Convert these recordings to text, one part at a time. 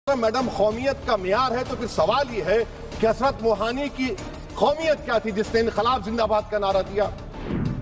Madam कौमियत का मियार है तो फिर सवाल ये है कि हजरत मोहानी की कौमियत क्या थी जिसने इनकलाब जिंदाबाद का नारा दिया।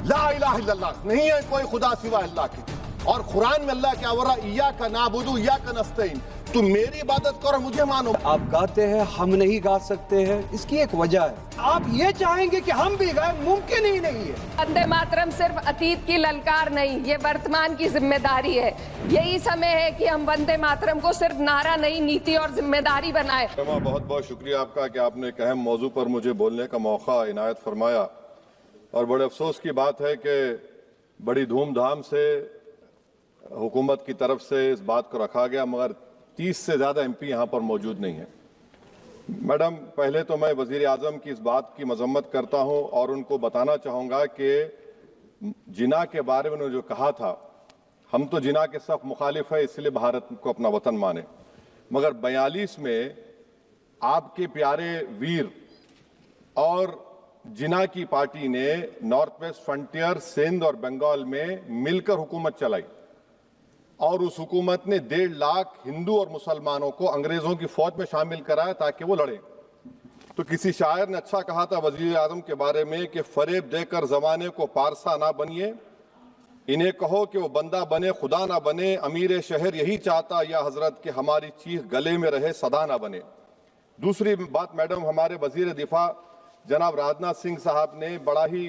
ला इलाहा इल्लल्लाह, नहीं है कोई खुदा सिवा अल्लाह के। और कुरान में अल्लाह क्या बोल रहा, इय्याका नाबुदु इय्याका नस्तईन, तुम मेरी इबादत करो मुझे मानो। आप गाते हैं, हम नहीं गा सकते हैं, इसकी एक वजह है। आप ये चाहेंगे कि हम भी गाएं, मुमकिन ही नहीं है। वंदे मातरम सिर्फ अतीत की ललकार नहीं, ये वर्तमान की जिम्मेदारी है। यही समय है कि हम वंदे मातरम को सिर्फ नारा नहीं, नीति और जिम्मेदारी बनाए। बहुत बहुत शुक्रिया आपका कि आपने एक अहम मौजू पर मुझे बोलने का मौका इनायत फरमाया। और बड़े अफसोस की बात है कि बड़ी धूमधाम से हुकूमत की तरफ से इस बात को रखा गया, मगर 30 से ज़्यादा MP यहाँ पर मौजूद नहीं है। मैडम, पहले तो मैं वज़ीर आज़म की इस बात की मजम्मत करता हूँ और उनको बताना चाहूँगा कि जिना के बारे में उन्होंने जो कहा था, हम तो जिना के सख्त मुखालिफ है, इसलिए भारत को अपना वतन माने। मगर 42 में आपके प्यारे वीर और जिना की पार्टी ने नॉर्थ वेस्ट फ्रंटियर, सिंध और बंगाल में मिलकर हुकूमत चलाई और उस हुकूमत ने 1.5 लाख हिंदू और मुसलमानों को अंग्रेजों की फौज में शामिल कराया ताकि वो लड़े। तो किसी शायर ने अच्छा कहा था वजीर आजम के बारे में कि फरेब देकर जमाने को पारसा ना बनिए, इन्हें कहो कि वो बंदा बने खुदा ना बने, अमीर शहर यही चाहता या हजरत कि हमारी चीख गले में रहे सदा ना बने। दूसरी बात मैडम, हमारे वजीर दिफा जनाब राजनाथ सिंह साहब ने बड़ा ही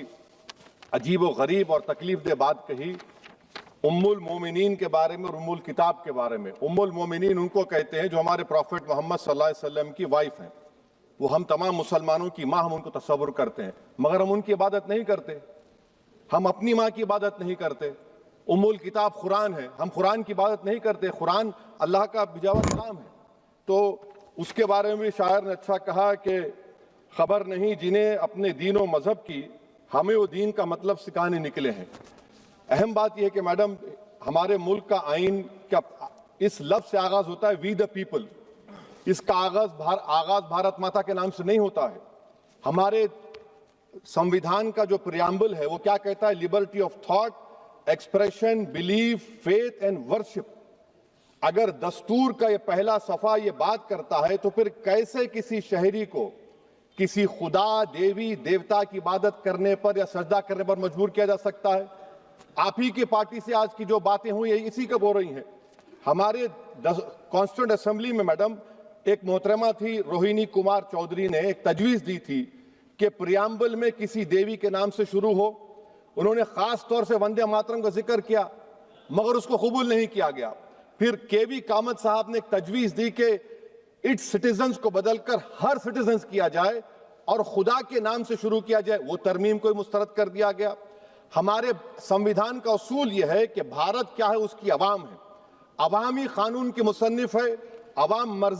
अजीब व गरीब और तकलीफ दे बात कही उम्मुल मोमिनीन के बारे में और उम्मुल किताब के बारे में। उम्मुल मोमिनीन उनको कहते हैं जो हमारे प्रॉफिट मोहम्मद सल्लल्लाहु अलैहि वसल्लम की वाइफ हैं। वो हम तमाम मुसलमानों की माँ, हम उनको तस्वुर करते हैं, मगर हम उनकी इबादत नहीं करते। हम अपनी माँ की इबादत नहीं करते। उम्मुल किताब कुरान है, हम कुरान की इबादत नहीं करते। कुरान अल्लाह का बिजावा कलाम है। तो उसके बारे में भी शायर ने अच्छा कहा कि खबर नहीं जिन्हें अपने दीन व मजहब की, हमें वो दीन का मतलब सिखाने निकले हैं। अहम बात यह है कि मैडम, हमारे मुल्क का आइन क्या इस लफ्ज से आगाज होता है, वी द पीपल। इसका आगाज भारत माता के नाम से नहीं होता है। हमारे संविधान का जो प्रियम्बल है वो क्या कहता है, liberty of thought, expression, belief, faith and worship. अगर दस्तूर का ये पहला सफा ये बात करता है तो फिर कैसे किसी शहरी को किसी खुदा, देवी, देवता की इबादत करने पर या सजदा करने पर मजबूर किया जा सकता है? आप ही की पार्टी से आज की जो बातें हुई है इसी का बोल रही हैं। हमारे कॉन्स्टिट्यूंट असेंबली में मैडम एक मोहतरमा थी रोहिणी कुमार चौधरी ने एक तजवीज दी थी कि प्रियम्बल में किसी देवी के नाम से शुरू हो। उन्होंने खास तौर से वंदे मातरम का जिक्र किया, मगर उसको कबूल नहीं किया गया। फिर KV कामत साहब ने एक तजवीज दी कि इट्स सिटीजन्स को बदलकर हर सिटीजन्स किया जाए और खुदा के नाम से शुरू किया जाए, वो तरमीम को मुस्तरद कर दिया गया। हमारे संविधान का उसूल यह है कि भारत क्या है, उसकी अवाम है, अवामी कानून की मुसन्निफ है, अवाम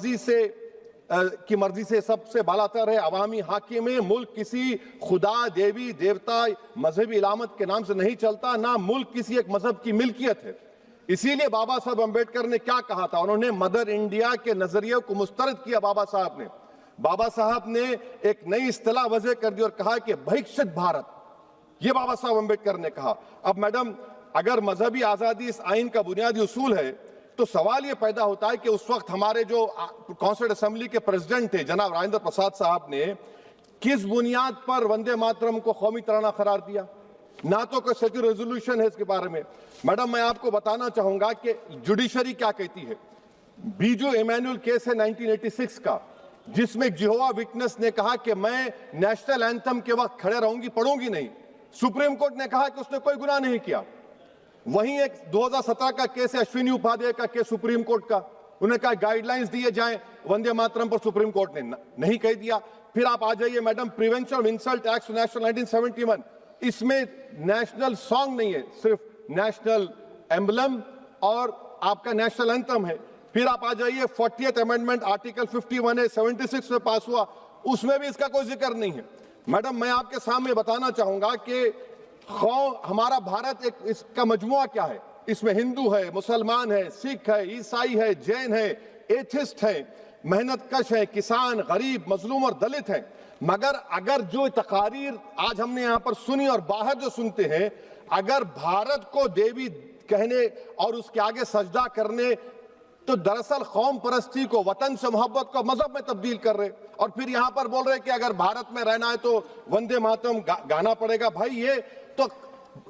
की मर्जी से सबसे बालातर है, अवामी हाकिम है। मुल्क किसी खुदा, देवी, देवता, मजहबी इलामत के नाम से नहीं चलता, ना मुल्क किसी एक मजहब की मिल्कियत है। इसीलिए बाबा साहब अम्बेडकर ने क्या कहा था, उन्होंने मदर इंडिया के नजरिए को मुस्तरद किया। बाबा साहब ने एक नई इस्तिलाह वजह कर दी और कहा कि भैक्षित भारत, ये बाबा साहब अम्बेडकर ने कहा। अब मैडम, अगर मजहबी आजादी इस आइन का बुनियादी उसूल है तो सवाल ये पैदा होता है कि उस वक्त हमारे जो कॉन्स्टिट्यूंट असेंबली के प्रेसिडेंट थे जनाब राजेंद्र प्रसाद साहब ने किस बुनियाद पर वंदे मातरम को कौमी तराना करार दिया? ना तो कोई सेक्यूर रेजोल्यूशन है इसके बारे में। मैडम, मैं आपको बताना चाहूंगा कि जुडिशरी क्या कहती है। बीजू इमैनुअल केस है 1986 का, जिसमें जिहोवा विटनेस ने कहा कि मैं नेशनल एंथम के वक्त खड़े रहूंगी, पढ़ूंगी नहीं। सुप्रीम कोर्ट ने कहा कि उसने कोई गुनाह नहीं किया। वहीं एक 2017 का केस है अश्विनी उपाध्याय का केस सुप्रीम कोर्ट का, उन्होंने कहा गाइडलाइंस दिए जाएं वंदे मातरम पर, सुप्रीम कोर्ट ने नहीं कह दिया। फिर आप आ जाइए madam, prevention of insult act national 1971, इसमें नेशनल सॉन्ग नहीं है, सिर्फ नेशनल एम्बलम और आपका नेशनल एंथम है। फिर आप आ जाइए 40th अमेंडमेंट आर्टिकल 51 है, 76 में पास हुआ, उसमें भी इसका कोई जिक्र नहीं है। मैडम, मैं आपके सामने बताना चाहूंगा कि हमारा भारत एक इसका मजमुआ क्या है। इसमें हिंदू है, मुसलमान है, सिख है, ईसाई है, जैन है, एथिस्ट है, मेहनतकश है, किसान, गरीब, मजलूम और दलित है। मगर अगर जो तकारीर आज हमने यहाँ पर सुनी और बाहर जो सुनते हैं, अगर भारत को देवी कहने और उसके आगे सजदा करने तो दरअसल कौम परस्ती को, वतन से मोहब्बत को मजहब में तब्दील कर रहे, और फिर यहां पर बोल रहे कि अगर भारत में रहना है तो वंदे मातरम गाना पड़ेगा। भाई ये तो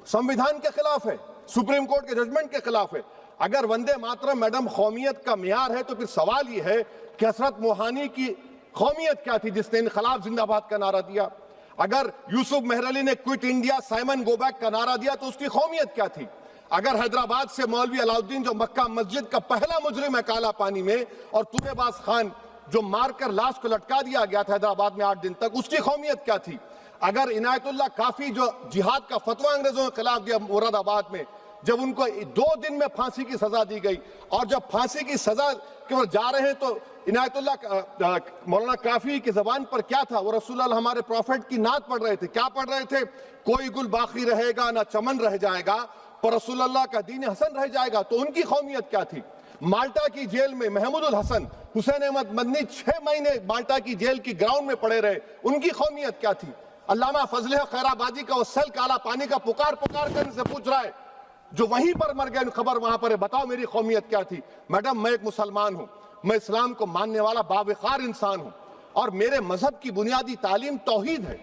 संविधान के खिलाफ है, सुप्रीम कोर्ट के जजमेंट के खिलाफ है। अगर वंदे मातरम मैडम कौमियत का मियार है तो फिर सवाल ये है कि हसरत मोहानी की कौमियत क्या थी जिसने इनकलाब जिंदाबाद का नारा दिया? अगर यूसुफ मेहरली ने quit India Simon go back का नारा दिया तो उसकी कौमियत क्या थी? अगर हैदराबाद से मौलवी अलाउद्दीन जो मक्का मस्जिद का पहला मुजरिम है काला पानी में, और तूरेबाज खान जो मारकर लाश को लटका दिया गया था हैदराबाद में 8 दिन तक, उसकी कौमियत क्या थी? अगर इनायतुल्लाह काफी जो जिहाद का फतवा अंग्रेजों के खिलाफ दिया मुरादाबाद में, जब उनको 2 दिन में फांसी की सजा दी गई, और जब फांसी की सजा के वो जा रहे हैं तो इनायतुल्लाह मौलाना काफी की जबान पर क्या था? वो रसूलुल्लाह हमारे प्रॉफिट की नात पढ़ रहे थे। क्या पढ़ रहे थे? कोई गुल बाकी रहेगा ना चमन रह जाएगा, पर रसूलुल्लाह का दीन हसन रह जाएगा। तो उनकी कौमियत क्या थी? माल्टा की जेल में महमूदुल हसन, हुसैन अहमद मदनी 6 महीने माल्टा की जेल की ग्राउंड में पड़े रहे, उनकी कौमियत क्या थी? अल्लामा फजले खैराबादी का वो सेल काला पानी का पुकार कर से पूछ रहा है, जो वहीं पर मर गए, खबर वहां पर है, बताओ मेरी कौमियत क्या थी? मैडम, मैं एक मुसलमान हूं, मैं इस्लाम को मानने वाला बावकार इंसान हूं, और मेरे मजहब की बुनियादी तालीम तौहीद है,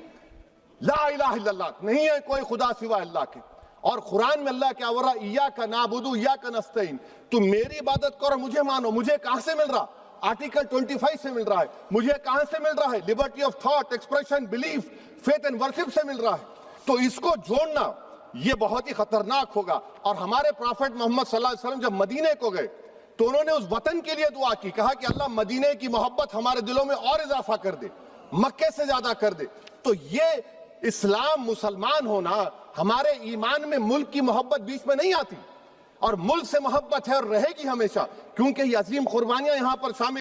ला इलाहा इल्लल्लाह, नहीं है कोई खुदा सिवा अल्लाह के। और कुरान में अल्लाह क्या बोल रहा? इय्याका नाबुदु इय्याका नस्तईन, तुम मेरी इबादत करो, मुझे मानो। मुझे कहां से मिल रहा? आर्टिकल 25 से मिल रहा है। मुझे कहां से मिल रहा है? Liberty of thought, expression, belief, faith and worship से मिल रहा है। तो इसको जोड़ना ये बहुत ही खतरनाक होगा। और हमारे प्रॉफेट मोहम्मद सल्लल्लाहु अलैहि वसल्लम जब मदीने को गए तो उन्होंने उस वतन के लिए दुआ की, कहा कि अल्लाह मदीने की मोहब्बत हमारे दिलों में और इजाफा कर दे, मक्के से ज्यादा कर दे। तो ये इस्लाम, मुसलमान होना, हमारे ईमान में मुल्क की मोहब्बत बीच में नहीं आती, और मुल्क से मोहब्बत है और रहेगी हमेशा, क्योंकि ये अजीम कुर्बानियां यहां पर शामिल